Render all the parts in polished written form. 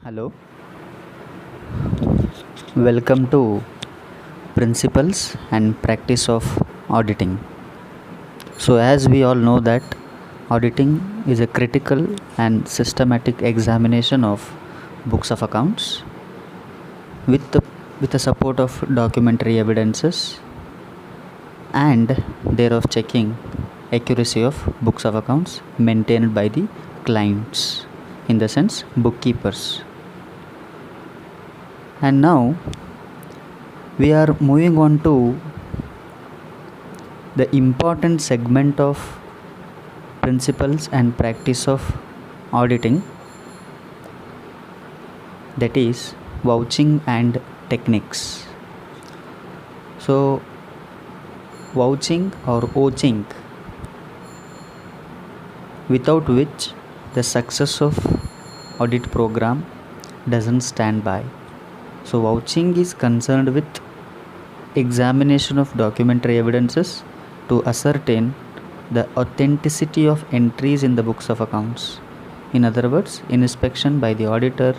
Hello, welcome to Principles and Practice of Auditing. So, as we all know that auditing is a critical and systematic examination of books of accounts with the support of documentary evidences and thereof checking accuracy of books of accounts maintained by the clients, in the sense bookkeepers. And now we are moving on to the important segment of principles and practice of auditing, that is vouching and techniques. So, vouching or oching, without which the success of audit program doesn't stand by. So, vouching is concerned with examination of documentary evidences to ascertain the authenticity of entries in the books of accounts. In other words, inspection by the auditor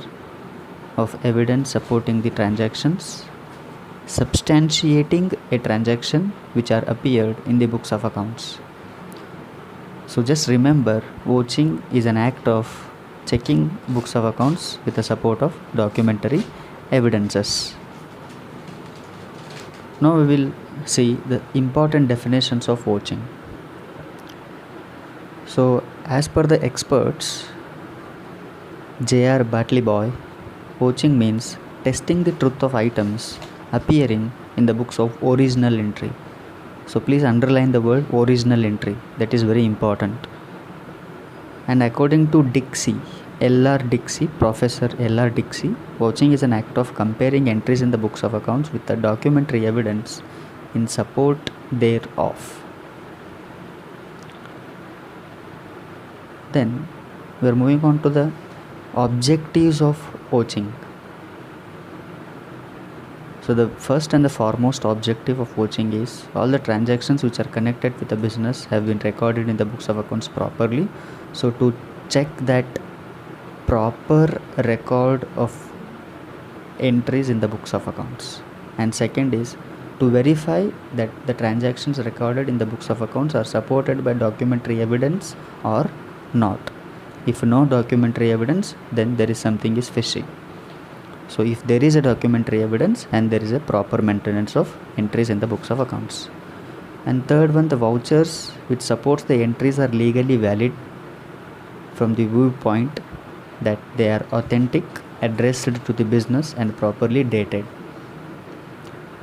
of evidence supporting the transactions, substantiating a transaction which are appeared in the books of accounts. So just remember, vouching is an act of checking books of accounts with the support of documentary evidences. Now we will see the important definitions of vouching. So, as per the experts, J.R. Batley-Boy, vouching means testing the truth of items appearing in the books of original entry. So, please underline the word original entry, that is very important. And according to Dixie, Professor L.R. Dixie, vouching is an act of comparing entries in the books of accounts with the documentary evidence in support thereof. Then we are moving on to the objectives of vouching. So the first and the foremost objective of vouching is all the transactions which are connected with the business have been recorded in the books of accounts properly. So to check that proper record of entries in the books of accounts. And second is to verify that the transactions recorded in the books of accounts are supported by documentary evidence or not. If no documentary evidence, then there is something is fishy. So if there is a documentary evidence and there is a proper maintenance of entries in the books of accounts. And third one, the vouchers which supports the entries are legally valid from the viewpoint that they are authentic, addressed to the business and properly dated.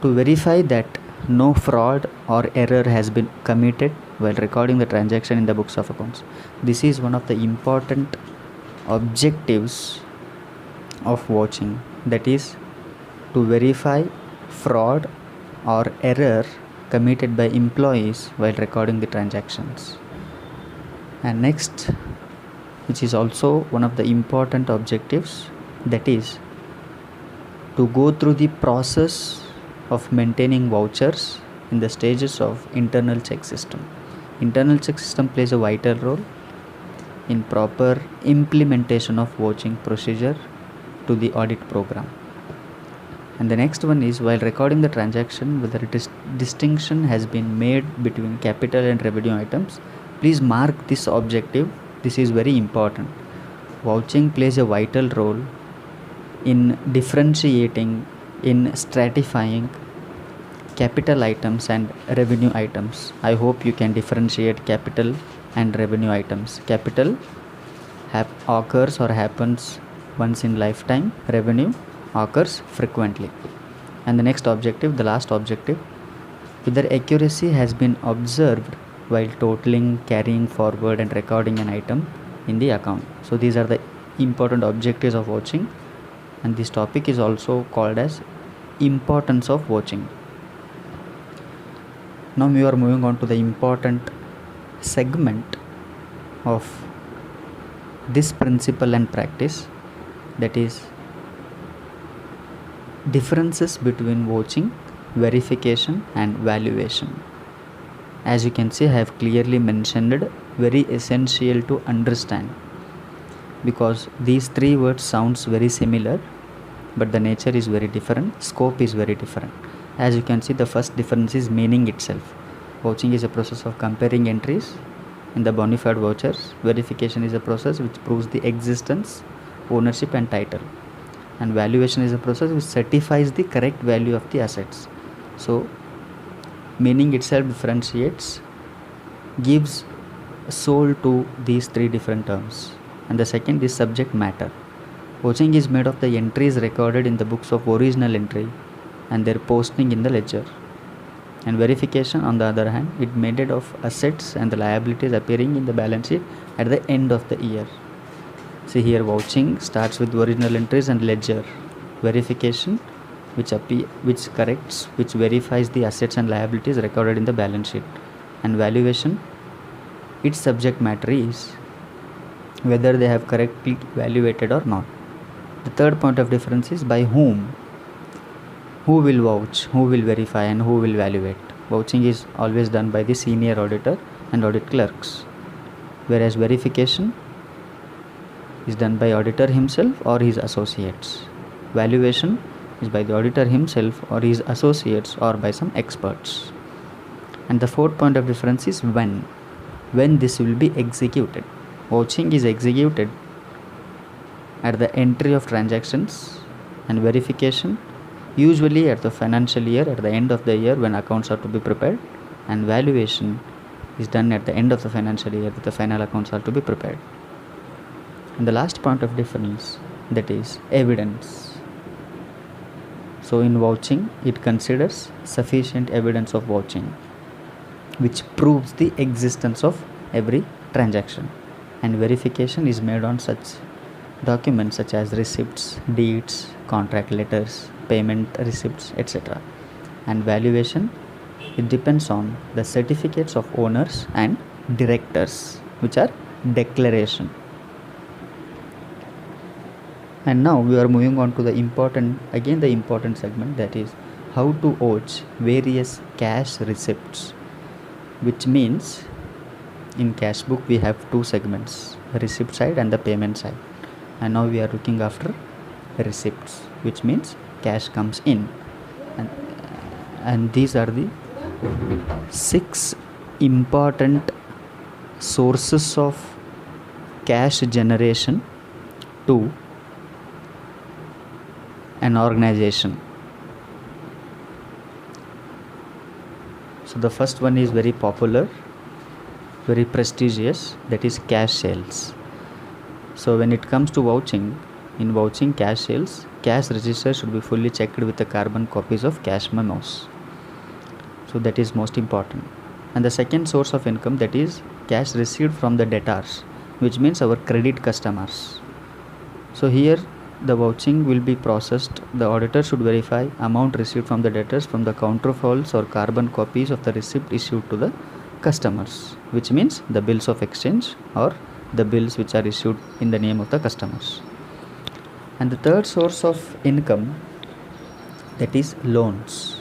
To verify that no fraud or error has been committed while recording the transaction in the books of accounts. This is one of the important objectives of vouching, that is to verify fraud or error committed by employees while recording the transactions. And next, which is also one of the important objectives, that is to go through the process of maintaining vouchers in the stages of internal check system. Internal check system plays a vital role in proper implementation of vouching procedure to the audit program. And the next one is while recording the transaction, whether distinction has been made between capital and revenue items. Please mark this objective. This is very important. Vouching plays a vital role in differentiating, in stratifying capital items and revenue items. I hope you can differentiate capital and revenue items. Capital occurs or happens once in lifetime. Revenue occurs frequently. And the next objective, the last objective, whether accuracy has been observed while totaling, carrying forward and recording an item in the account. So these are the important objectives of vouching, and this topic is also called as importance of vouching. Now we are moving on to the important segment of this principle and practice, that is differences between vouching, verification and valuation. As you can see, I have clearly mentioned, very essential to understand. because these three words sounds very similar, but the nature is very different, scope is very different. As you can see, the first difference is meaning itself. Vouching is a process of comparing entries in the bona fide vouchers. Verification is a process which proves the existence, ownership and title. And valuation is a process which certifies the correct value of the assets. So meaning itself differentiates, gives soul to these three different terms. And the second is subject matter. Vouching is made of the entries recorded in the books of original entry and their posting in the ledger. And verification, on the other hand, it made it of assets and the liabilities appearing in the balance sheet at the end of the year. See here, vouching starts with original entries and ledger. Verification, which corrects, which verifies the assets and liabilities recorded in the balance sheet. And valuation, its subject matter is whether they have correctly valuated or not. The third point of difference is by whom. Who will vouch, who will verify and who will evaluate. Vouching is always done by the senior auditor and audit clerks, whereas verification is done by auditor himself or his associates. Valuation is by the auditor himself or his associates or by some experts. And the fourth point of difference is when this will be executed. Vouching is executed at the entry of transactions, and verification usually at the financial year, at the end of the year when accounts are to be prepared, and valuation is done at the end of the financial year that the final accounts are to be prepared. And the last point of difference, that is evidence. So in vouching, it considers sufficient evidence of vouching which proves the existence of every transaction, and verification is made on such documents such as receipts, deeds, contract letters, payment receipts, etc. And valuation, it depends on the certificates of owners and directors, which are declaration. And now we are moving on to the important segment, that is how to vouch various cash receipts, which means in cash book we have two segments, receipt side and the payment side. And now we are looking after receipts, which means cash comes in, and these are the 6 important sources of cash generation to an organization. So the first one is very popular, very prestigious, that is cash sales. So when it comes to vouching, in vouching cash sales, cash register should be fully checked with the carbon copies of cash memos. So that is most important. And the second source of income, that is cash received from the debtors, which means our credit customers. So here the vouching will be processed. The auditor should verify amount received from the debtors from the counterfoils or carbon copies of the receipt issued to the customers, which means the bills of exchange or the bills which are issued in the name of the customers. And the third source of income, that is loans.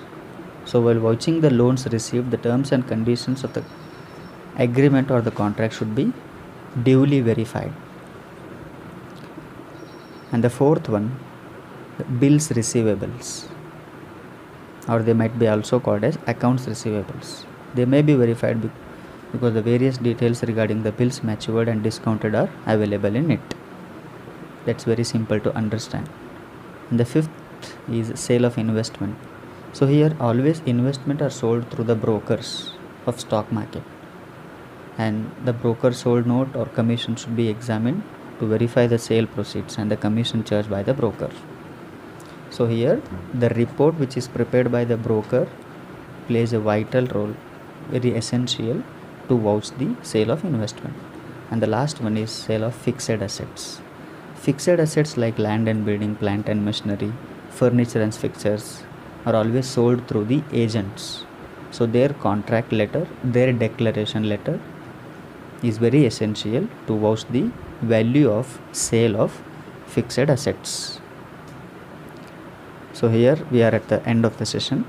So while vouching the loans received, the terms and conditions of the agreement or the contract should be duly verified. And the fourth one, the bills receivables, or they might be also called as accounts receivables. They may be verified because the various details regarding the bills matured and discounted are available in it. That's very simple to understand. And the fifth is sale of investment. So here always investment are sold through the brokers of stock market, and the broker sold note or commission should be examined to verify the sale proceeds and the commission charged by the broker. So here the report which is prepared by the broker plays a vital role, very essential to vouch the sale of investment. And the last one is sale of fixed assets. Fixed assets like land and building, plant and machinery, furniture and fixtures are always sold through the agents. So their contract letter, their declaration letter is very essential to vouch the value of sale of fixed assets. So here we are at the end of the session.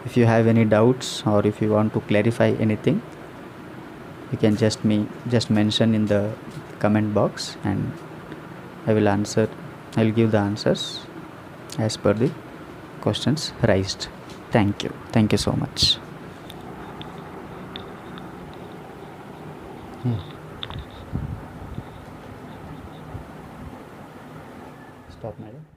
If you have any doubts or if you want to clarify anything, you can just mention in the comment box, and I will give the answers as per the questions raised. Thank you so much. Stop, madam.